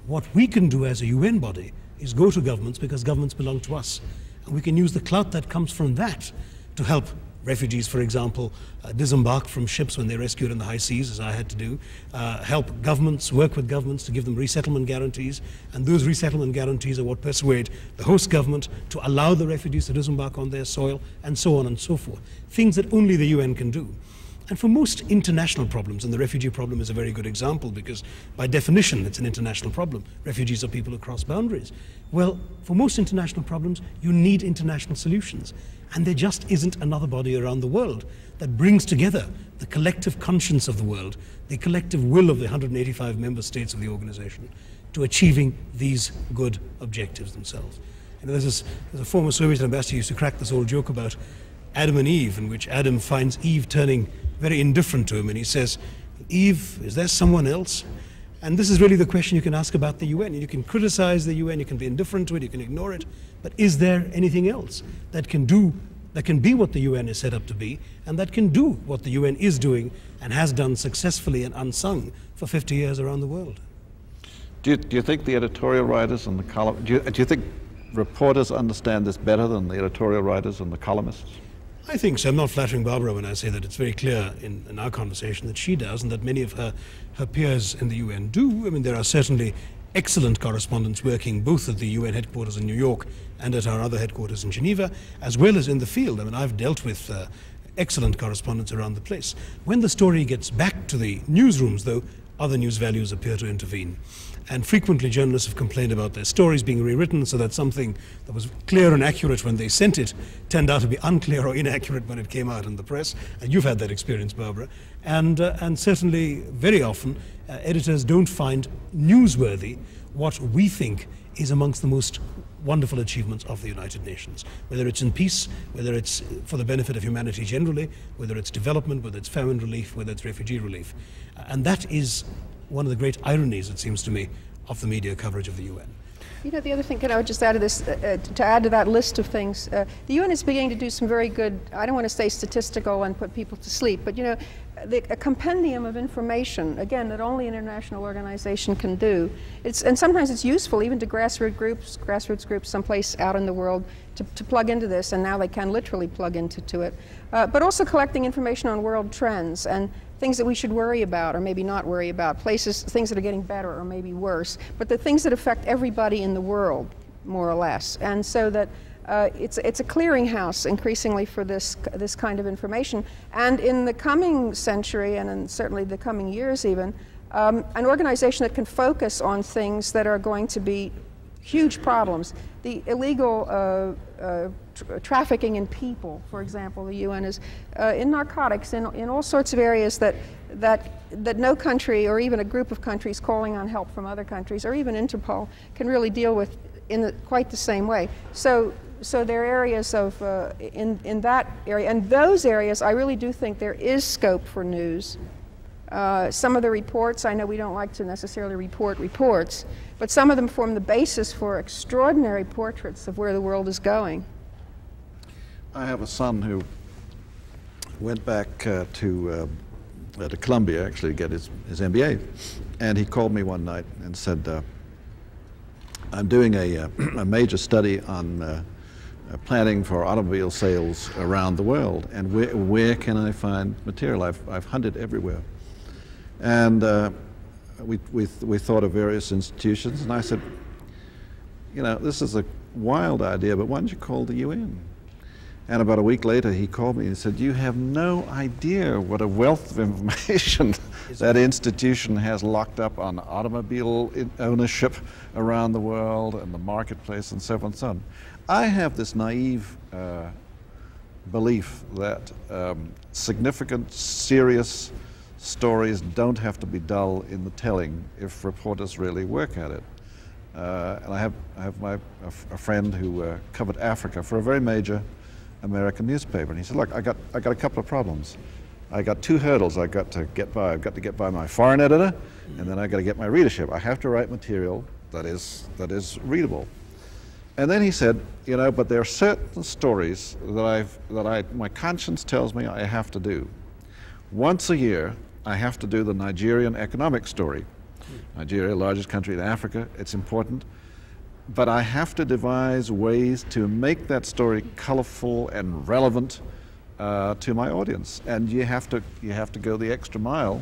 What we can do as a UN body is go to governments, because governments belong to us. And we can use the clout that comes from that to help refugees, for example, disembark from ships when they're rescued in the high seas, as I had to do, help governments, work with governments to give them resettlement guarantees, and those resettlement guarantees are what persuade the host government to allow the refugees to disembark on their soil, and so on and so forth. Things that only the UN can do. And for most international problems, and the refugee problem is a very good example, because by definition it's an international problem. Refugees are people who cross boundaries. Well, for most international problems, you need international solutions. And there just isn't another body around the world that brings together the collective conscience of the world, the collective will of the 185 member states of the organization, to achieving these good objectives themselves. And there's a former Soviet ambassador who used to crack this old joke about Adam and Eve, in which Adam finds Eve turning very indifferent to him, and he says, "Eve, is there someone else?" And this is really the question you can ask about the UN. You can criticize the UN, you can be indifferent to it, you can ignore it, but is there anything else that can be what the UN is set up to be, and that can do what the UN is doing and has done successfully and unsung for 50 years around the world? Do you think the editorial writers and the column, do you think reporters understand this better than the editorial writers and the columnists? I think so. I'm not flattering Barbara when I say that it's very clear in our conversation that she does, and that many of her peers in the UN do. I mean, there are certainly excellent correspondents working both at the UN headquarters in New York and at our other headquarters in Geneva, as well as in the field. I mean, I've dealt with excellent correspondents around the place. When the story gets back to the newsrooms, though, other news values appear to intervene. And frequently journalists have complained about their stories being rewritten so that something that was clear and accurate when they sent it turned out to be unclear or inaccurate when it came out in the press. And you've had that experience, Barbara. And certainly, very often, editors don't find newsworthy what we think is amongst the most wonderful achievements of the United Nations, whether it's in peace, whether it's for the benefit of humanity generally, whether it's development, whether it's famine relief, whether it's refugee relief. And that is one of the great ironies, it seems to me, of the media coverage of the UN. You know, the other thing, can I just add to this, to add to that list of things, the UN is beginning to do some very good, I don't want to say statistical and put people to sleep, but you know, a compendium of information, again, that only an international organization can do. And sometimes it's useful even to grassroots groups someplace out in the world to plug into this, and now they can literally plug into it. But also collecting information on world trends and things that we should worry about or maybe not worry about, things that are getting better or maybe worse, but the things that affect everybody in the world, more or less. And so that it's a clearinghouse increasingly for this kind of information. And in the coming century, and in certainly the coming years even, an organization that can focus on things that are going to be huge problems. The illegal trafficking in people, for example, the UN is in narcotics, in all sorts of areas that no country or even a group of countries calling on help from other countries or even Interpol can really deal with in quite the same way. So there are areas of in that area, and those areas I really do think there is scope for news. Some of the reports, I know we don't like to necessarily report reports, but some of them form the basis for extraordinary portraits of where the world is going. I have a son who went back to Columbia actually to get his MBA, and he called me one night and said, I'm doing a major study on planning for automobile sales around the world, and where can I find material? I've hunted everywhere. And we thought of various institutions, and I said, you know, this is a wild idea, but why don't you call the UN? And about a week later, he called me and said, you have no idea what a wealth of information that institution has locked up on automobile ownership around the world and the marketplace and so on and so on. I have this naive belief that significant, serious stories don't have to be dull in the telling if reporters really work at it. And I have a friend who covered Africa for a very major American newspaper, and he said, look, I got a couple of problems. I got two hurdles I got to get by. I've got to get by my foreign editor, and then I got to get my readership. I have to write material that is readable. And then he said, you know, but there are certain stories that my conscience tells me I have to do. Once a year, I have to do the Nigerian economic story. Nigeria, largest country in Africa, it's important. But I have to devise ways to make that story colorful and relevant to my audience. And you have to go the extra mile.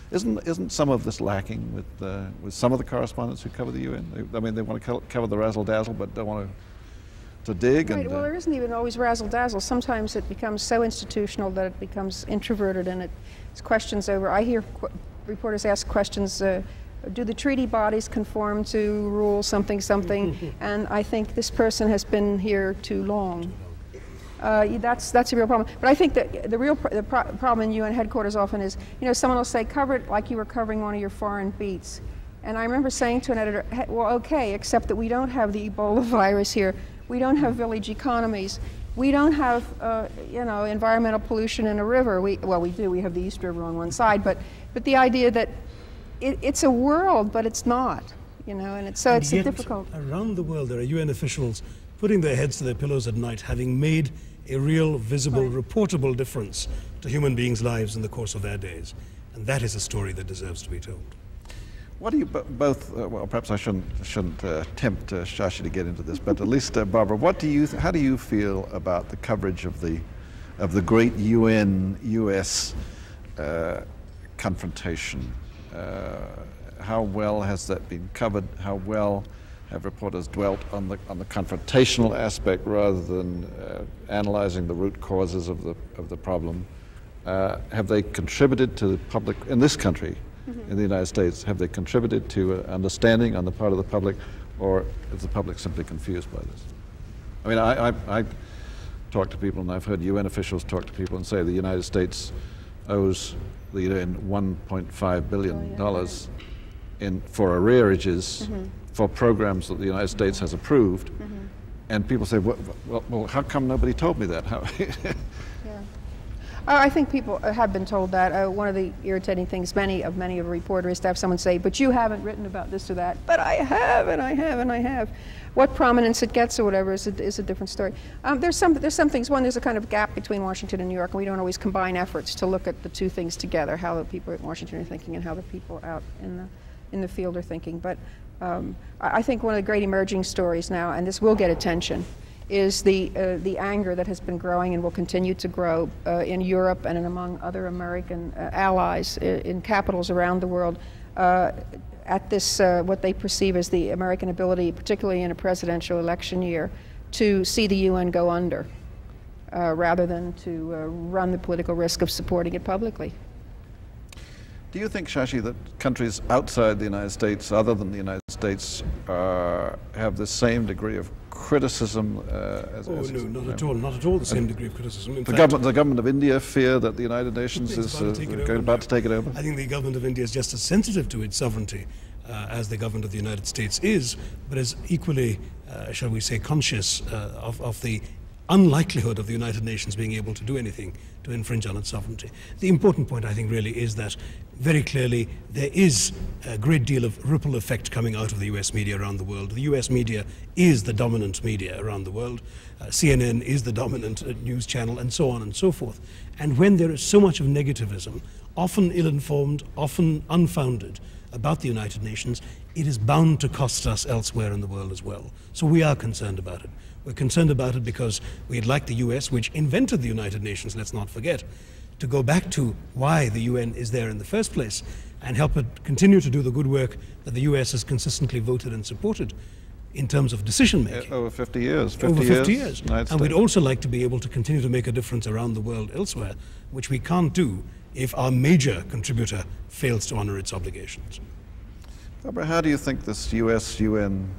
Isn't some of this lacking with some of the correspondents who cover the UN? I mean, they want to cover the razzle-dazzle, but don't want to dig. Right. Well, there isn't even always razzle-dazzle. Sometimes it becomes so institutional that it becomes introverted, and it's questions over. I hear reporters ask questions. Do the treaty bodies conform to rule something? And I think this person has been here too long. That's a real problem. But I think that the problem in UN headquarters often is, you know, someone will say, cover it like you were covering one of your foreign beats. And I remember saying to an editor, hey, well, okay, except that we don't have the Ebola virus here. We don't have village economies. We don't have, you know, environmental pollution in a river. Well, we do. We have the East River on one side. But the idea that it's a world, but it's not, you know, and it's difficult. Around the world, there are UN officials putting their heads to their pillows at night, having made a real, visible, reportable difference to human beings' lives in the course of their days. And that is a story that deserves to be told. What do you both, well, perhaps I shouldn't tempt Shashi to get into this, but at least, Barbara, how do you feel about the coverage of the great UN-US confrontation how well has that been covered? How well have reporters dwelt on the confrontational aspect rather than analyzing the root causes of the problem? Have they contributed to the public in this country, in the United States? Have they contributed to understanding on the part of the public, or is the public simply confused by this? I mean, I talk to people, and I've heard UN officials talk to people and say the United States owes the UN $1.5 billion for arrearages for programs that the United States has approved. And people say, well, how come nobody told me that? I think people have been told that. One of the irritating things many of a reporter is to have someone say, but you haven't written about this or that. But I have, and I have, and I have. What prominence it gets or whatever is a different story. There's some things. One, there's a kind of gap between Washington and New York, and we don't always combine efforts to look at the two things together, how the people at Washington are thinking and how the people out in the field are thinking. But I think one of the great emerging stories now, and this will get attention, is the anger that has been growing and will continue to grow in Europe and among other American allies in capitals around the world at this, what they perceive as the American ability, particularly in a presidential election year, to see the UN go under rather than to run the political risk of supporting it publicly. Do you think, Shashi, that countries outside the United States, other than the United States, have the same degree of criticism? No, not at all the same degree of criticism. In the fact, government of India fear that the United Nations is about to take it over? I think the government of India is just as sensitive to its sovereignty as the government of the United States is, but is equally, shall we say, conscious of the unlikelihood of the United Nations being able to do anything to infringe on its sovereignty. The important point, I think, really is that very clearly there is a great deal of ripple effect coming out of the US media around the world. The US media is the dominant media around the world. CNN is the dominant news channel, and so on and so forth. And when there is so much of negativism, often ill-informed, often unfounded, about the United Nations, it is bound to cost us elsewhere in the world as well. So we are concerned about it. We're concerned about it because we'd like the US, which invented the United Nations, let's not forget, to go back to why the UN is there in the first place and help it continue to do the good work that the US has consistently voted and supported in terms of decision making. Over 50 years. Over 50 years. And we'd also like to be able to continue to make a difference around the world elsewhere, which we can't do if our major contributor fails to honor its obligations. Barbara, how do you think this US-UN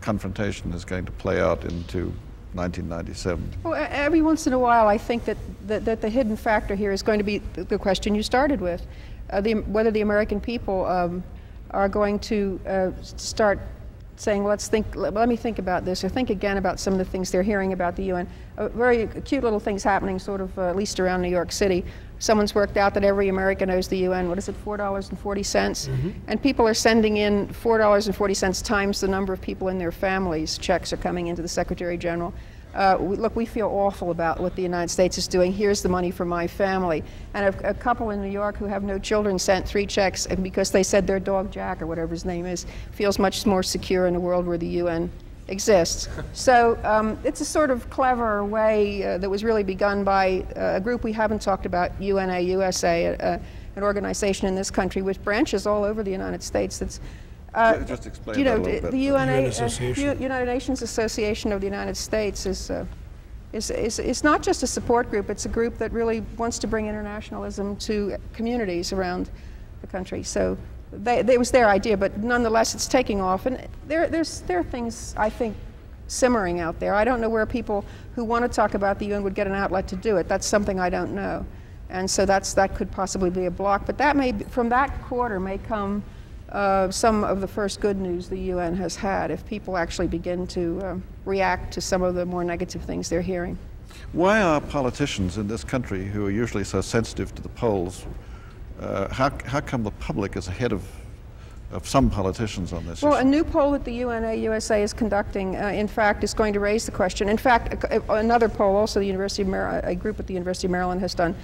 confrontation is going to play out into 1997? Well, every once in a while, I think that the hidden factor here is going to be the question you started with, whether the American people are going to start saying, well, let me think about this, or think again about some of the things they're hearing about the UN. Very cute little things happening, sort of, at least around New York City. Someone's worked out that every American owes the UN, what is it, $4.40? And people are sending in $4.40 times the number of people in their families. Checks are coming into the Secretary General. Look, we feel awful about what the United States is doing. Here's the money for my family. And a couple in New York who have no children sent 3 checks, and because they said their dog Jack, or whatever his name is, feels much more secure in a world where the UN exists. So it's a sort of clever way that was really begun by a group we haven't talked about, UNA USA, an organization in this country with branches all over the United States that's just explain that a little bit. The United Nations Association of the United States is not just a support group, it's a group that really wants to bring internationalism to communities around the country. So it was their idea, but nonetheless it's taking off. And there are things, I think, simmering out there. I don't know where people who want to talk about the UN would get an outlet to do it. That's something I don't know. And so that could possibly be a block. But that from that quarter may come some of the first good news the UN has had if people actually begin to react to some of the more negative things they're hearing. Why are politicians in this country, who are usually so sensitive to the polls, how come the public is ahead of some politicians on this issue? A new poll that the UNA USA is conducting, in fact, is going to raise the question. In fact, another poll, also the University of a group at the University of Maryland has done,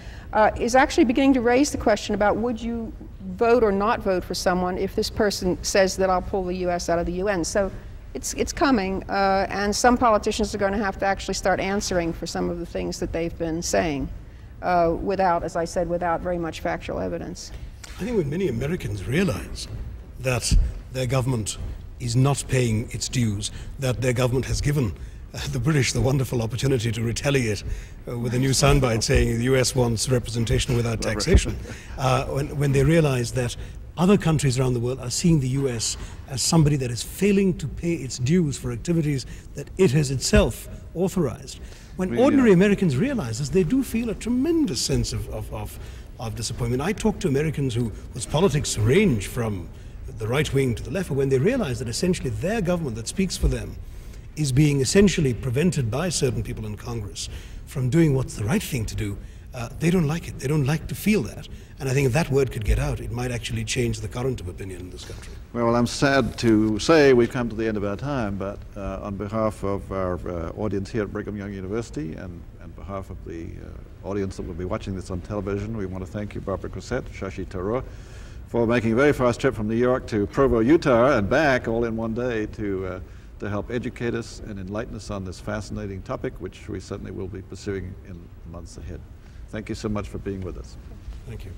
is actually beginning to raise the question about would you vote or not vote for someone if this person says that I'll pull the U.S. out of the UN. So it's coming, and some politicians are going to have to actually start answering for some of the things that they've been saying without, as I said, without very much factual evidence. I think when many Americans realize that their government is not paying its dues, that their government has given the British the wonderful opportunity to retaliate with a new soundbite saying the US wants representation without taxation, when they realize that other countries around the world are seeing the US as somebody that is failing to pay its dues for activities that it has itself authorized. When ordinary Americans realize this, they do feel a tremendous sense of disappointment. I talk to Americans whose politics range from the right wing to the left, when they realize that essentially their government that speaks for them is being essentially prevented by certain people in Congress from doing what's the right thing to do. They don't like it. They don't like to feel that. And I think if that word could get out, it might actually change the current of opinion in this country. Well, I'm sad to say we've come to the end of our time, but on behalf of our audience here at Brigham Young University and on behalf of the audience that will be watching this on television, we want to thank you, Barbara Crossette, Shashi Tharoor, for making a very fast trip from New York to Provo, Utah, and back all in one day to help educate us and enlighten us on this fascinating topic, which we certainly will be pursuing in months ahead. Thank you so much for being with us. Thank you.